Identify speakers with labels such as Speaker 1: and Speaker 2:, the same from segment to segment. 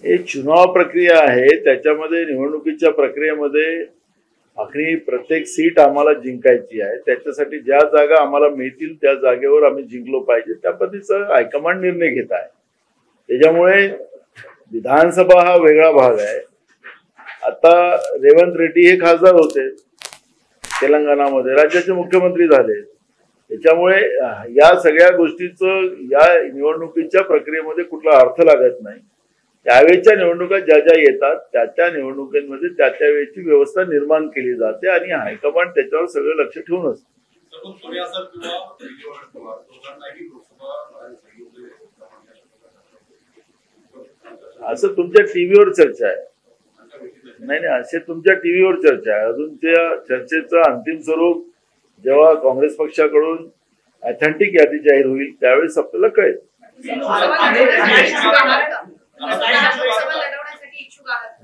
Speaker 1: हे चुनाव प्रक्रिया आहे, त्याच्यामध्ये निवडणुकीच्या प्रक्रियेमध्ये आखरी प्रत्येक सीट आम्हाला जिंकायची आहे. त्याच्यासाठी ज्या जागा आम्हाला मिळतील त्या जागेवर आम्ही जिंकलो पाहिजे, त्या पद्धतीचा हायकमांड निर्णय घेत आहे. त्याच्यामुळे विधानसभा हा वेगळा भाग आहे. आता रेवंत रेड्डी हे खासदार होते तेलंगणामध्ये, राज्याचे मुख्यमंत्री झाले. त्याच्यामुळे या सगळ्या गोष्टीचं या निवडणुकीच्या प्रक्रियेमध्ये कुठला अर्थ लागत नाही. त्यावेळेच्या निवडणुका ज्या ज्या येतात त्या निवडणुकांमध्ये त्या वेळेची व्यवस्था निर्माण केली जाते आणि हायकमांड त्याच्यावर सगळं लक्ष ठेवून असतं. असं तुमच्या टीव्हीवर चर्चा आहे. नाही, असे तुमच्या टीव्हीवर चर्चा आहे. अजून त्या चर्चेचं अंतिम स्वरूप जेव्हा काँग्रेस पक्षाकडून ऑथेंटिक यादी जाहीर होईल त्यावेळेस आपल्याला कळेल.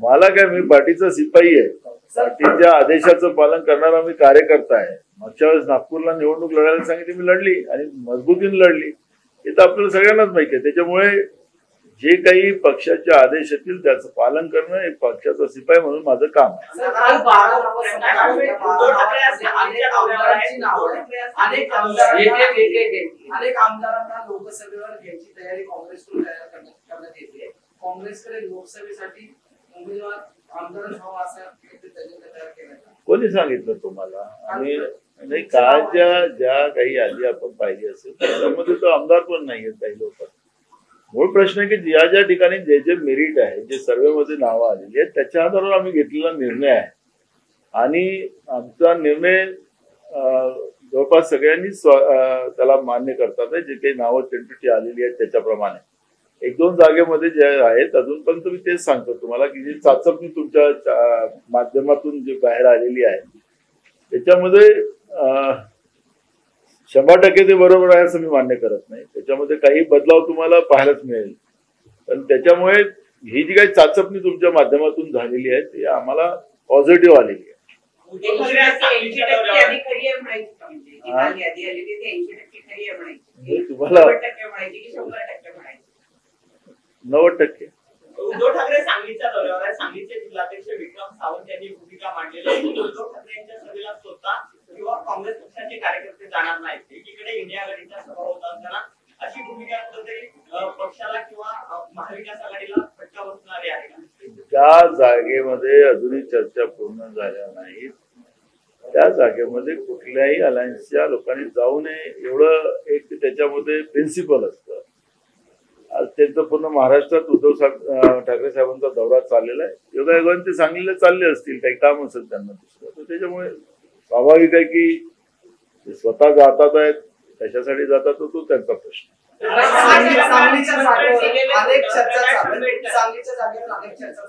Speaker 1: मला काय, मी पार्टीचा सिपाही आहे. पार्टीच्या आदेशाचं पालन करणारा मी कार्यकर्ता आहे. मागच्या वेळेस नागपूरला निवडणूक लढायला सांगितली, मी लढली आणि मजबूतीने लढली. हे तर आपल्याला सगळ्यांनाच माहिती आहे. त्याच्यामुळे जे काही पक्षाचे आदेश येतील त्याचं पालन करणं हे पक्षाचा सिपाही म्हणून माझं काम आहे.
Speaker 2: अनेक आमदारांना लोकसभेवर घ्यायची तयारी काँग्रेसकडून करण्यात येते. काँग्रेसकडे लोकसभेसाठी उमेदवार आमदारच हवा असं तयार केलं.
Speaker 1: कोणी सांगितलं तुम्हाला? आणि नाही, काळाच्या ज्या काही यादी आपण पाहिजे असेल त्याच्यामध्ये तो आमदार पण नाहीये काही लोक. मूळ प्रश्न आहे की ज्या ज्या ठिकाणी जे जे मेरिट आहे, जे सर्वेमध्ये नावं आलेली आहेत त्याच्या आधारावर आम्ही घेतलेला निर्णय आहे. आणि आमचा निर्णय जवळपास सगळ्यांनी त्याला मान्य करतात. जे काही नावं टेंटेटिव्ह आलेली आहेत त्याच्याप्रमाणे 1-2 जागेमध्ये जे आहेत अजून पण तुम्ही तेच सांगतो तुम्हाला की जी चाचपणी तुमच्या माध्यमातून जी बाहेर आलेली आहे त्याच्यामध्ये 100% ते बरोबर आहे असं मी मान्य करत नाही. त्याच्यामध्ये काही बदलाव तुम्हाला पाहायलाच मिळेल. पण त्याच्यामुळे ही जी काही चाचपणी तुमच्या माध्यमातून झालेली आहे ती आम्हाला पॉझिटिव्ह आलेली आहे. तुम्हाला 90%.
Speaker 3: उद्धव ठाकरे सांगलीच्या दौऱ्यावर आहे. सांगलीचे जिल्हाध्यक्ष विक्रम सावंत यांनी भूमिका मांडलेली आहे की उद्धव ठाकरे यांच्या सभेला स्वतः किंवा काँग्रेस पक्षाचे कार्यकर्ते जाणार नाहीत. एकीकडे इंडिया आघाडीचा सभा होत असताना अशी भूमिका कुठेतरी पक्षाला किंवा महाविकास आघाडीला फटका बसणारी आहे का?
Speaker 1: ज्या जागेमध्ये अजूनही चर्चा पूर्ण झाल्या नाहीत त्या जागेमध्ये कुठल्याही अलायन्सच्या लोकांनी जाऊ नये एवढं एक त्याच्यामध्ये प्रिन्सिपल असतं. आज त्यांचं पूर्ण महाराष्ट्रात उद्धव ठाकरे साहेबांचा दौरा चाललेला आहे. योगायोगाने ते सांगलीला चालले असतील, काही काम असेल त्यांना दुसरं, तर त्याच्यामुळे स्वाभाविक आहे की ते स्वतः जातात आहेत, कशासाठी जातात तो त्यांचा प्रश्न.
Speaker 2: सांगलीच्या जागेवर अनेक चर्चा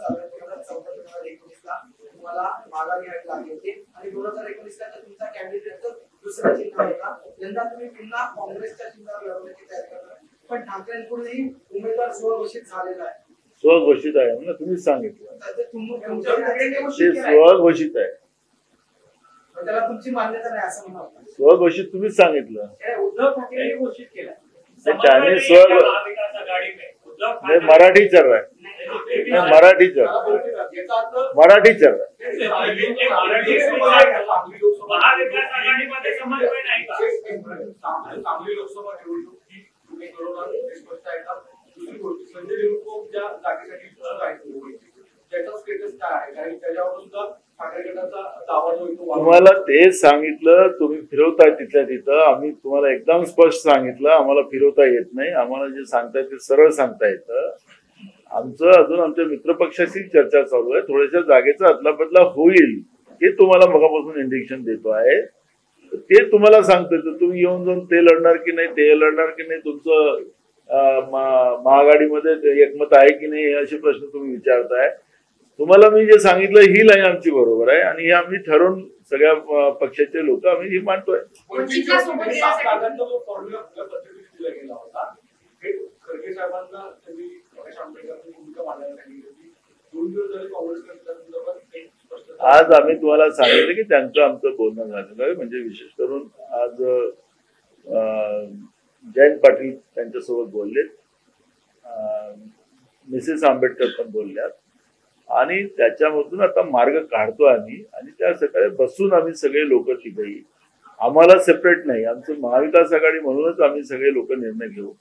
Speaker 2: तुम्हाला माघार घ्यावी लागली होती आणि 2019ला तुमचा कॅन्डिडेट दुसरा चिन्ह होता. यंदा तुम्ही पुन्हा काँग्रेसच्या चिन्हावर लढवण्याची तयारी करता. पण ठाकरेंकडूनही उमेदवार स्वघोषित झालेला आहे.
Speaker 1: स्वघोषित आहे म्हणून तुम्हीच सांगितलं ते स्वघोषित आहे.
Speaker 2: त्याला तुमची मान्यता नाही असं म्हणा.
Speaker 1: स्वघोषित तुम्हीच सांगितलं.
Speaker 2: उद्धव ठाकरे घोषित केलं.
Speaker 1: त्याने मराठी चर आहे. मराठी चर मराठी चर तुम्हाला तेच सांगितलं. तुम्ही फिरवताय तिथल्या तिथं. आम्ही तुम्हाला एकदम स्पष्ट सांगितलं आम्हाला फिरवता येत नाही. आम्हाला जे सांगताय ते सरळ सांगता येतं. आमचं अजून आमच्या मित्रपक्षाशी चर्चा चालू आहे. थोड्याशा जागेचा अदला बदला होईल हे तुम्हाला मगापासून इंडिकेशन देतो आहे. ते तुम्हाला सांगतोय तर तुम्ही येऊन जाऊन ते लढणार की नाही, ते लढणार की नाही, तुमचं महाआघाडीमध्ये एकमत आहे की नाही असे प्रश्न तुम्ही विचारताय. तुम्हाला मी जे सांगितलं ही लाईन आमची बरोबर आहे आणि हे आम्ही ठरवून सगळ्या पक्षाचे लोक आम्ही ही मांडतोय. आज आम्ही तुम्हाला सांगितलं की त्यांचं आमचं बोलणं झालेलं आहे. म्हणजे विशेष करून आज जयंत पाटील त्यांच्यासोबत बोललेत. मिसेस आंबेडकर पण बोलल्यात आणि त्याच्यामधून आता मार्ग काढतो आम्ही आणि त्या सकाळी बसून आम्ही सगळे लोक तिघही, आम्हाला सेपरेट नाही, आमचं महाविकास आघाडी म्हणूनच आम्ही सगळे लोक निर्णय घेऊ.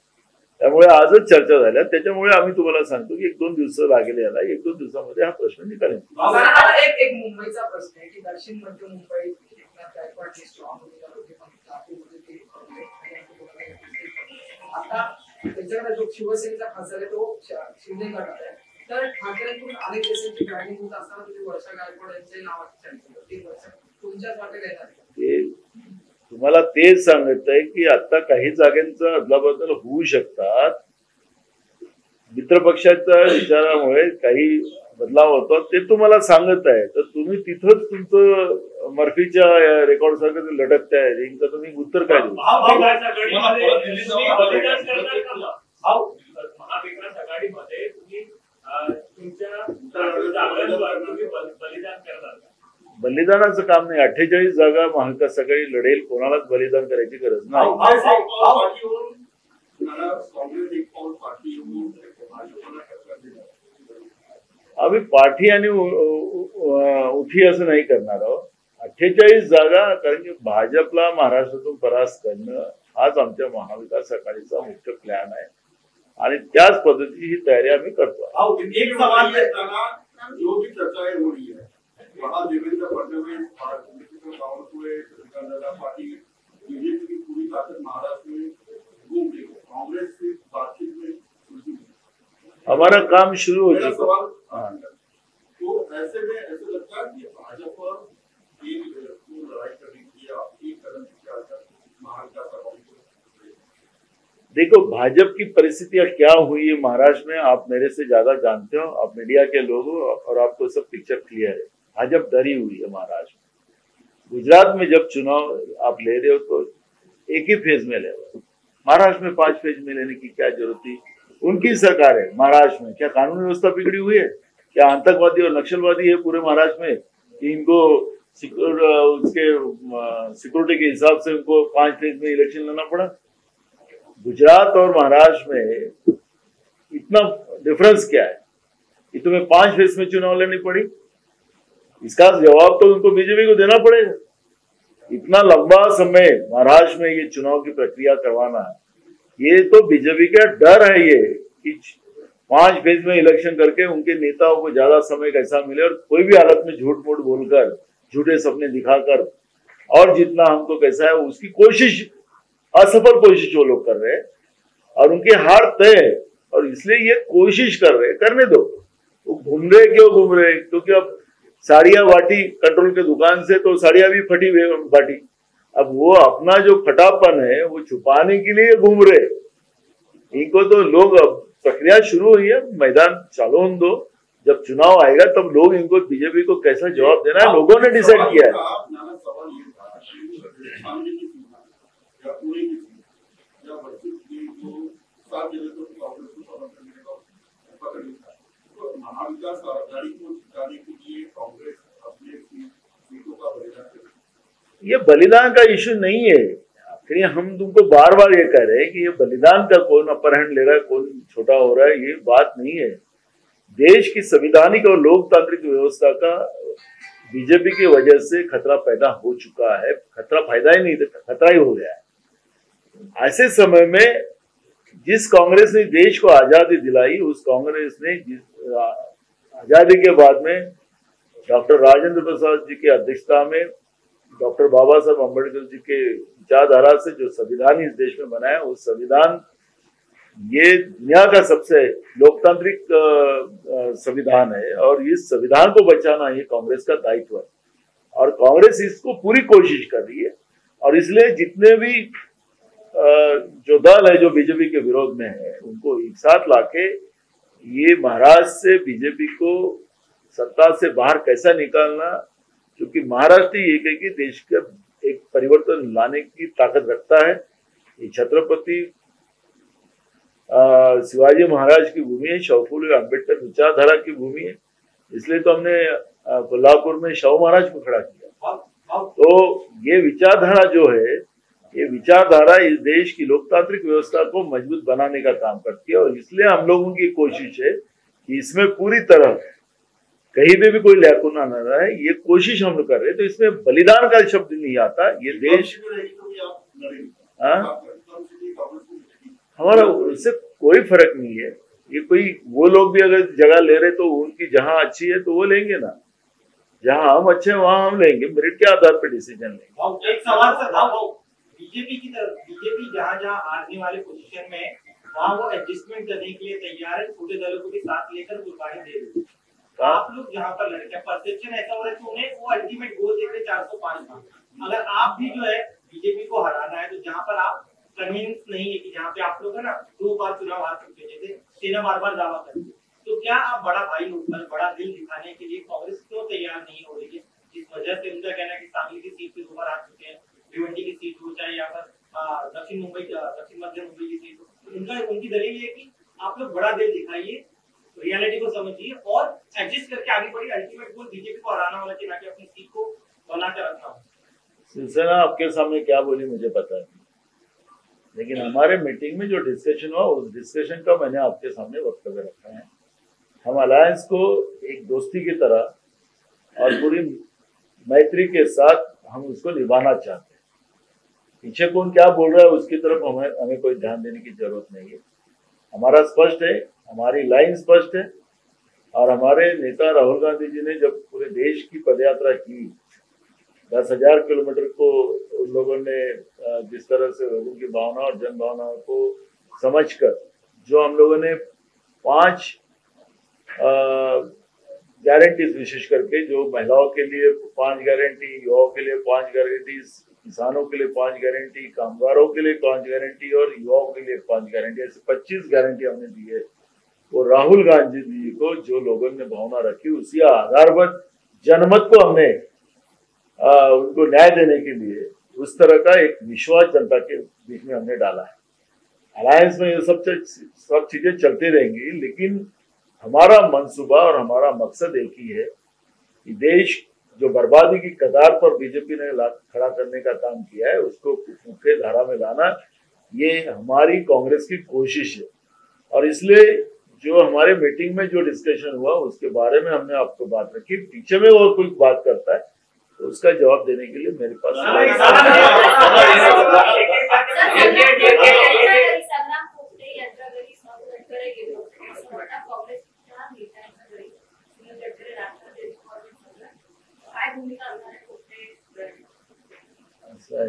Speaker 1: त्यामुळे आजच चर्चा झाल्या, त्याच्यामुळे आम्ही तुम्हाला सांगतो की 1-2 दिवस लागेल याला, 1-2 दिवसामध्ये हा प्रश्न निकाल.
Speaker 2: एक मुंबईचा प्रश्न आहे की दक्षिण मध्य मुंबईत एकनाथ गायकवाड स्ट्रॉंग होते आता त्याच्याकडे जो शिवसेनेचा खासदार आहे तो शिंदे गटात आहे, तर ठाकरेंकडून अनेक देशांची ब्रँडिंग होत असताना तुम्ही वर्षा गायकवाड यांच्या नावाची चर्चा 3 वर्ष तुमच्याच वाटेल येणार.
Speaker 1: तुम्हाला तेच सांगत आहे की आता काही जागांचा अदलाबदल होऊ शकतात, मित्रपक्षाच्या विचारामुळे काही बदलाव होतो ते तुम्हाला सांगत आहे. तर तुम्ही तिथंच तुमचं मर्फीच्या रेकॉर्ड सारखं लटकताय, तर तुम्ही उत्तर काय देऊ? बलिदानाचं काम नाही. 48 जागा महाविकास आघाडी लढेल, कोणालाच बलिदान करायची गरज नाही. आम्ही पाठी आणि उठी असं नाही करणार आहोत. 48 जागा, कारण की भाजपला महाराष्ट्रातून परास्त करणं हाच आमच्या महाविकास आघाडीचा मुख्य प्लॅन आहे आणि त्याच पद्धतीची ही तयारी आम्ही करतो.
Speaker 4: एक सवाल जो भी चर्चाएं हो रही है वहाँ देवेंद्र फडणवीस पार्टी बीजेपी की पूरी ताकत महाराष्ट्र में घूम रही है, कांग्रेस से बातचीत में
Speaker 1: हमारा काम शुरू हो चुका.
Speaker 4: तो ऐसे में ऐसा लगता है कि भाजपा एक लड़ाई करने की एक कदम महाविकास आघाड़ी.
Speaker 1: देखो, भाजपा की परिस्थितियां क्या हुई है महाराष्ट्र में आप मेरे से ज्यादा जानते हो, आप मीडिया के लोग हो और आपको सब पिक्चर क्लियर है. भाजपा डरी हुई है महाराष्ट्र में. गुजरात में जब चुनाव आप ले रहे हो तो एक ही फेज में ले रहे हो. महाराष्ट्र में 5 फेज में लेने की क्या जरूरत थी? उनकी सरकार है महाराष्ट्र में. क्या कानून व्यवस्था बिगड़ी हुई है? क्या आतंकवादी और नक्सलवादी है पूरे महाराष्ट्र में कि इनको उसके सिक्योरिटी के हिसाब से उनको 5 फेज में इलेक्शन लेना पड़ा? गुजरात और महाराष्ट्र में इतना डिफरेंस क्या है कि तुम्हें 5 फेज में चुनाव लेनी पड़ी? इसका जवाब तो उनको बीजेपी को देना पड़ेगा. इतना लंबा समय महाराष्ट्र में ये चुनाव की प्रक्रिया करवाना, ये तो बीजेपी का डर है ये कि 5 फेज में इलेक्शन करके उनके नेताओं को ज्यादा समय कैसा मिले और कोई भी हालत में झूठ मूठ बोलकर, झूठे सपने दिखाकर और जितना हमको कैसा है उसकी कोशिश, असफल कोशिश वो लोग कर रहे हैं और उनकी हार तय है. और इसलिए ये कोशिश कर रहे हैं, करने दो. वो घूम रहे क्यों घूम रहे? क्योंकि अब साड़ियां बांटी कंट्रोल के दुकान से तो साड़ियां भी फटी हुई बांटी. अब वो अपना जो फटापन है वो छुपाने के लिए घूम रहे. इनको तो लोग, अब प्रक्रिया शुरू हुई है, मैदान चालू होने दो. जब चुनाव आएगा तब लोग इनको, बीजेपी को कैसा जवाब देना है लोगों ने डिसाइड किया है.
Speaker 4: महाविकास आघाड़ी को जिताने के लिए कांग्रेस अपने सीटों का बलिदान करेगी.
Speaker 1: ये बलिदान का इश्यू नहीं है. हम तुमको बार बार ये कह रहे हैं कि ये बलिदान का कौन अपर हैंड ले रहा है, कौन छोटा हो रहा है, ये बात नहीं है. देश की संवैधानिक और लोकतांत्रिक व्यवस्था का बीजेपी की वजह से खतरा पैदा हो चुका है. खतरा फायदा ही नहीं था, खतरा ही हो गया है. ऐसे समय में जिस कांग्रेस ने देश को आजादी दिलाई, उस कांग्रेस ने आजादी के बाद में डॉक्टर राजेंद्र प्रसाद जी की अध्यक्षता में डॉक्टर बाबा साहब अम्बेडकर जी के विचारधारा से जो संविधान इस देश में बनाया, उस संविधान ये दुनिया का सबसे लोकतांत्रिक संविधान है और इस संविधान को बचाना ये कांग्रेस का दायित्व है और कांग्रेस इसको पूरी कोशिश कर रही है. और इसलिए जितने भी जो दल है जो बीजेपी के विरोध में है, उनको एक साथ लाके ये महाराष्ट्र से बीजेपी को सत्ता से बाहर कैसा निकालना, क्योंकि महाराष्ट्र एक है कि देश का एक परिवर्तन लाने की ताकत रखता है. ये छत्रपति शिवाजी महाराज की भूमि है, शिवफुले अम्बेडकर विचारधारा की भूमि है. इसलिए तो हमने कोल्हापुर में शिव महाराज को खड़ा किया. तो ये विचारधारा जो है, ये विचारधारा इस देश की लोकतांत्रिक व्यवस्था को मजबूत बनाने का काम करती है और इसलिए हम लोगों की कोशिश है कि इसमें पूरी तरह कहीं पे भी कोई लैकुना न रहे, ये कोशिश हम लोग कर रहे हैं। तो इसमें बलिदान का शब्द नहीं आता। ये देश हाँ? हमारा उससे कोई फर्क नहीं है। ये कोई वो लोग भी अगर जगह ले रहे तो उनकी जहां अच्छी है तो वो लेंगे ना, जहां हम अच्छे हैं वहां हम लेंगे, मेरिट के आधार पर डिसीजन लेंगे।
Speaker 3: एक सवाल सर, बीजेपी की तरफ, बीजेपी जहाँ जहाँ हारने वाले पोजीशन में वहाँ वो एडजस्टमेंट करने के लिए तैयार है, छोटे दलों को भी साथ लेकर कुर्बानी दे रहे हैं। आप लोग जहाँ पर लड़के परसेप्शन ऐसा हो रहा है कि उन्हें वो अल्टीमेट गोल देख रहे 405 का। अगर आप भी जो है बीजेपी को हराना है तो जहाँ पर आप कन्विंस नहीं है कि जहाँ पे आप लोग है ना 2 बार चुनाव हार चुके, जैसे सेना बार दावा करते, तो क्या आप बड़ा भाई होकर बड़ा दिल दिखाने के लिए कांग्रेस क्यों तैयार नहीं हो रही है, जिस वजह से उनका कहना है कि सांगली की सीट पे 2 बार हार चुके हैं, भिवंडी की सीट हो चाहे या फिर दक्षिण मध्य मुंबई की सीट हो, उनकी दलील ये है कि आप लोग बड़ा दिल दिखाइए, रियलिटी को समझिए और एडजस्ट करके आगे बढ़िए, अल्टीमेट गोल बीजेपी को हराना होना चाहिए, ना कि अपनी सीट को बनाकर रखना हो।
Speaker 1: शिवसेना आपके सामने क्या बोली मुझे पता है, लेकिन हमारे मीटिंग में जो डिस्कशन हुआ उस डिस्कशन का मैंने आपके सामने वक्तव्य रखा है। हम अलायंस को एक दोस्ती की तरह और पूरी मैत्री के साथ हम उसको निभाना चाहते हैं। पीछे कौन क्या बोल रहा है उसकी तरफ हमें कोई ध्यान देने की जरूरत नहीं है। हमारा स्पष्ट है, हमारी लाइन स्पष्ट है, और हमारे नेता राहुल गांधी जी ने जब पूरे देश की पदयात्रा की, 10,000 किलोमीटर को उन लोगों ने जिस तरह से लोगों की भावना और जन भावनाओं को समझकर जो हम लोगों ने 5 गारंटीज विशेष करके, जो महिलाओं के लिए 5 गारंटी, युवाओं के लिए 5 गारंटी, किसानों के लिए 5 गारंटी, कामगारों के लिए 5 गारंटी और युवाओं के लिए 5 गारंटी, ऐसे 25 गारंटी हमने दी है। वो राहुल गांधी जी को जो लोगों ने भावना रखी उसी आधार पर जनमत को हमने उनको न्याय देने के लिए उस तरह का एक विश्वास जनता के बीच में हमने डाला है। अलायंस में ये सब चीजें चलती रहेंगी, लेकिन हमारा मंसूबा और हमारा मकसद एक ही है कि देश जो बर्बादी की कगार पर बीजेपी ने खड़ा करने का काम किया है उसको मुख्य धारा में लाना, ये हमारी कांग्रेस की कोशिश है। और इसलिए जो हमारे मीटिंग में जो डिस्कशन हुआ उसके बारे में हमने आपको बात रखी। पीछे में और कोई बात करता है तो उसका जवाब देने के लिए मेरे पास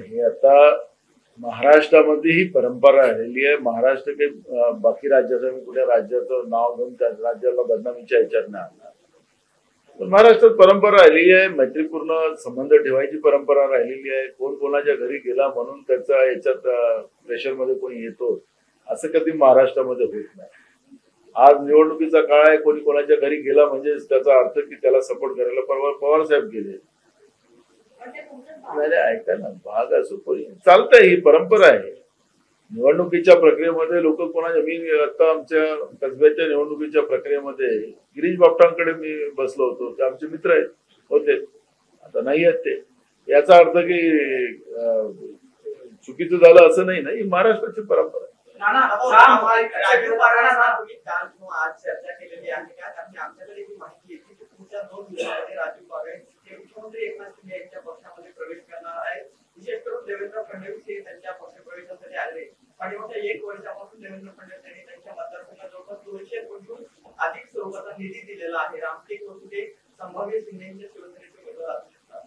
Speaker 1: हे आता महाराष्ट्रामध्ये ही परंपरा राहिली आहे। महाराष्ट्र के बाकी राज्याचं मी कुठल्या राज्याचं नाव घेऊन त्या राज्याला बदनामीच्या ह्याच्यात नाही आणणार। तर महाराष्ट्रात परंपरा राहिली आहे, मैत्रीपूर्ण संबंध ठेवायची परंपरा राहिलेली आहे। कोण कोणाच्या घरी गेला म्हणून त्याचा याच्यात प्रेशरमध्ये कोणी येतो असं कधी महाराष्ट्रामध्ये होत नाही। आज निवडणुकीचा काळ आहे, कोणी कोणाच्या घरी गेला म्हणजे त्याचा अर्थ की त्याला सपोर्ट करायला पवार साहेब गेले। नाही ऐका ना, भाग असो कोणी चालतंय, ही परंपरा आहे। निवडणुकीच्या प्रक्रियेमध्ये लोक कोणाच्या, मी आता आमच्या कसब्याच्या निवडणुकीच्या प्रक्रियेमध्ये गिरीश बापटांकडे मी बसलो होतो, ते आमचे मित्र आहेत होते, आता नाही आहेत ते। याचा अर्थ की चुकीचं झालं असं नाही ना, ही महाराष्ट्राची परंपरा आहे।
Speaker 3: आज चर्चा केलेली आहे का, कारण आमच्याकडे जी माहिती आहे की तुमच्या 2 दिवसांमध्ये राजीव बागळे हे मुख्यमंत्री एकनाथ शिंदे यांच्या पक्षामध्ये प्रवेश करणार आहे। विशेष करून देवेंद्र फडणवीस हे त्यांच्या पक्षप्रवेशासाठी आले आणि मग 1 वर्षापासून देवेंद्र फडणवीस यांनी त्यांच्या मतदारसंघात जवळपास 200 कोटीहून अधिक स्वरूपाचा निधी दिलेला आहे। रामटेक वरून ते संभाव्य शिंदेच्या शिवसेनेचे उमेदवार असू शकतात।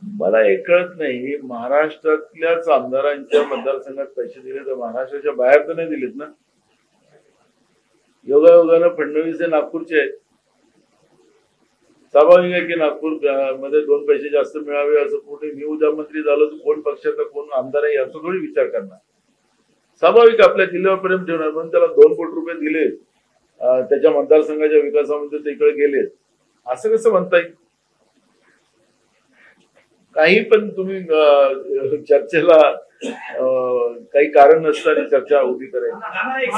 Speaker 1: मला एक कळत नाही, महाराष्ट्रातल्याच आमदारांच्या मतदारसंघात पैसे दिले तर महाराष्ट्राच्या बाहेर तर नाही दिलेत ना। योगायोगानं फडणवीस हे नागपूरचे आहेत, स्वाभाविक आहे की नागपूर मध्ये 2 पैसे जास्त मिळावे असं कोणी, मी उद्या मंत्री झालो तर कोण पक्षाचा कोण आमदार आहे याचा थोडी विचार करणार। स्वाभाविक आपल्या जिल्ह्यावर प्रेम ठेवणार म्हणून त्याला 2 कोटी रुपये दिले, त्याच्या मतदारसंघाच्या विकासामध्ये ते इकडे गेले, असं कसं म्हणता येईल? काही पण तुम्ही चर्चेला काही कारण नसताना चर्चा उभी करायची।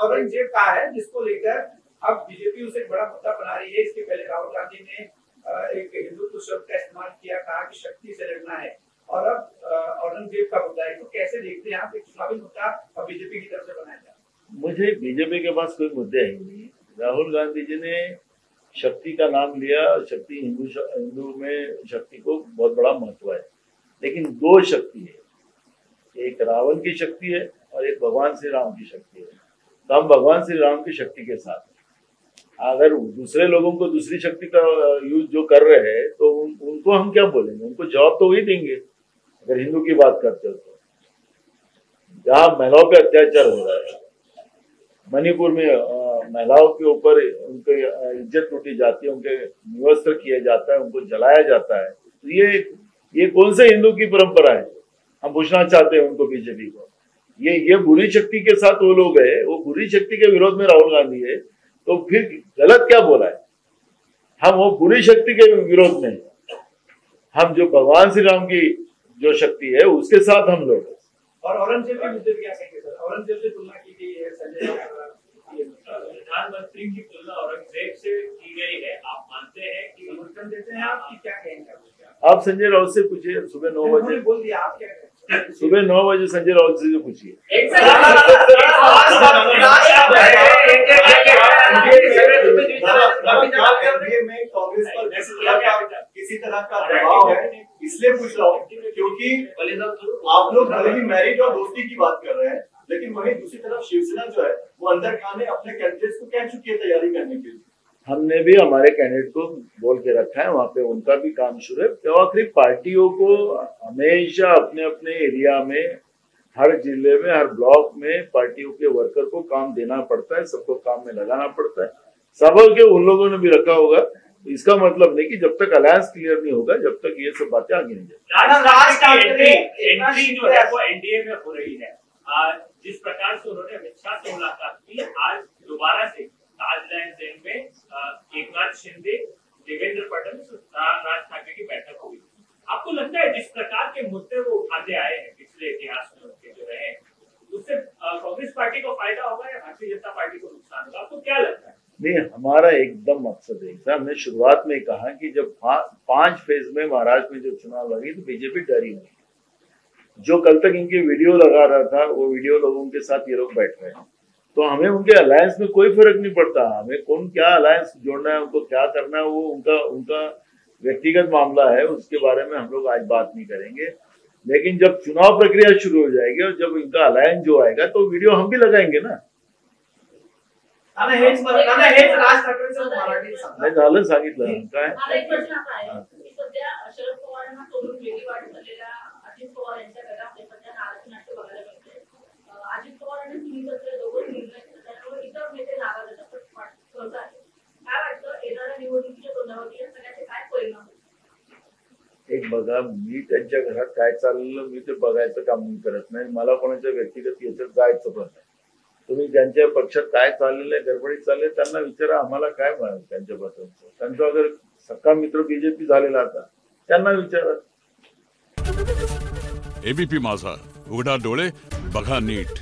Speaker 2: औरंगजेब का है जिसको लेकर अब बीजेपी उसे बड़ा मुद्दा बना रही है। इसके पहले राहुल गांधी ने एक हिंदुत्व शब्द का इस्तेमाल किया, कहा कि शक्ति से लड़ना है, और अब औरंगजेब का मुद्दा है, तो कैसे देखते हैं आप एक चुनावी मुद्दा और बीजेपी की तरफ से बनाया जाए?
Speaker 1: मुझे बीजेपी के पास कोई मुद्दे है ही नहीं। राहुल गांधी जी ने शक्ति का नाम लिया, शक्ति हिंदू में शक्ति को बहुत बड़ा महत्व है, लेकिन दो शक्ति है, एक रावण की शक्ति है और एक भगवान श्री राम की शक्ति है। तो हम भगवान श्री राम की शक्ति के साथ हैं। अगर दूसरे लोगों को दूसरी शक्ति का यूज जो कर रहे हैं तो उनको हम क्या बोलेंगे, उनको जवाब तो वही देंगे। अगर हिंदू की बात करते हो तो जहाँ महिलाओं पे अत्याचार हो रहा है, मणिपुर में महिलाओं के ऊपर उनकी इज्जत लूटी जाती है, उनके निवस्त्र किया जाता है, उनको जलाया जाता है, तो ये कौन से हिंदू की परंपरा है? हम पूछना चाहते हैं उनको, बीजेपी को। ये बुरी शक्ति के साथ वो लोग है, वो बुरी शक्ति के विरोध में राहुल गांधी है, तो फिर गलत क्या बोला है? हम वो बुरी शक्ति के विरोध में, हम जो भगवान श्री राम की जो शक्ति है उसके साथ हम लोग।
Speaker 2: और औरंगजेब के मुद्दे पे क्या कहेंगे सर? औरंगजेब से तुलना की गई है संजय,
Speaker 3: प्रधानमंत्री की तुलना औरंगजेब से की गई है, आप मानते हैं कि
Speaker 2: समर्थन देते हैं आप कि क्या कहेंगे?
Speaker 1: आप संजय राउत से पूछिए, सुबह 9 बजे
Speaker 2: बोल दिया, आप क्या कहेंगे?
Speaker 1: सुबह 9 बजे संजय राउत जी से पूछिए।
Speaker 4: कांग्रेस पर किसी तरह का दबाव है, इसलिए पूछ रहा हूँ क्योंकि आप लोग भले ही मैरिज और दोस्ती की बात कर रहे हैं, लेकिन वहीं दूसरी तरफ शिवसेना जो है वो अंदर खाने अपने कैंडिडेट्स को कह चुकी है तैयारी करने के लिए।
Speaker 1: हमने भी हमारे कैंडिडेट को बोल के रखा है, वहाँ पे उनका भी काम शुरू है। तो आखिर पार्टियों को हमेशा अपने अपने एरिया में, हर जिले में, हर ब्लॉक में पार्टियों के वर्कर को काम देना पड़ता है, सबको काम में लगाना पड़ता है। सभा के उन लोगों ने भी रखा होगा, तो इसका मतलब नहीं कि जब तक अलायंस क्लियर नहीं होगा जब तक ये सब बातें आगे नहीं जाएंगी।
Speaker 3: एंट्री जो है वो एनडीए में हो रही है। जिस प्रकार से उन्होंने अमित शाह से मुलाकात की, आज दोबारा से ताजलैंड जेल में एकनाथ शिंदे, देवेंद्र फडणवीस, राज ठाकरे की बैठक हुई। आपको लगता है जिस प्रकार के मुद्दे वो उठाते आए हैं पिछले इतिहास में उनके जो रहे, उससे कांग्रेस पार्टी को फायदा होगा या भारतीय जनता पार्टी को नुकसान होगा? आपको क्या लगता है?
Speaker 1: नहीं, हमारा एकदम मकसद है। हमने शुरुआत में कहा कि जब 5 फेज में महाराष्ट्र में जब चुनाव लगी तो बीजेपी डरी नहीं। जो कल तक इनके वीडियो लगा रहा था वो वीडियो लोगों के साथ ये लोग बैठ रहे हैं, तो हमें उनके अलायंस में कोई फर्क नहीं पड़ता। हमें कौन क्या अलायंस जोड़ना है, उनको क्या करना है, वो उनका व्यक्तिगत मामला है, उसके बारे में हम लोग आज बात नहीं करेंगे। लेकिन जब चुनाव प्रक्रिया शुरू हो जाएगी और जब इनका अलायंस जो आएगा तो वीडियो हम भी लगाएंगे ना।
Speaker 2: हेच राज ठाकरेंचं मराठी सांगा.
Speaker 1: नाही झालं सांगितलं काय.
Speaker 5: मला एक प्रश्न असा आहे की सध्या शरद पवारांना सोडून वेगळी वाट झालेल्या अजित पवार यांच्या गटात सध्या नाराजी नाट्य बघायला मिळते. अजित पवार आणि सुनील दोघं निर्णय घेतात, त्यामुळे इतर नेते नाराज आहेत असं वाटत आहे. काय वाटतं येणाऱ्या निवडणुकीच्या तोंडावरती या सगळ्याचे काय परिणाम होतील?
Speaker 1: एक बघा, मी त्यांच्या घरात काय चाललं मी ते बघायचं काम मी करत नाही. मला कोणाच्या व्यक्तिगत याच्यात जायचं पण नाही. तुम्ही ज्यांच्या पक्षात काय चाललेलं आहे, गडबडीत चालले, त्यांना विचारा, आम्हाला काय माहिती त्यांच्याबद्दल. त्यांचा अगर सक्का मित्र बीजेपी झालेला आता त्यांना विचारा.
Speaker 6: एबीपी माझा, उघडा डोळे बघा नीट.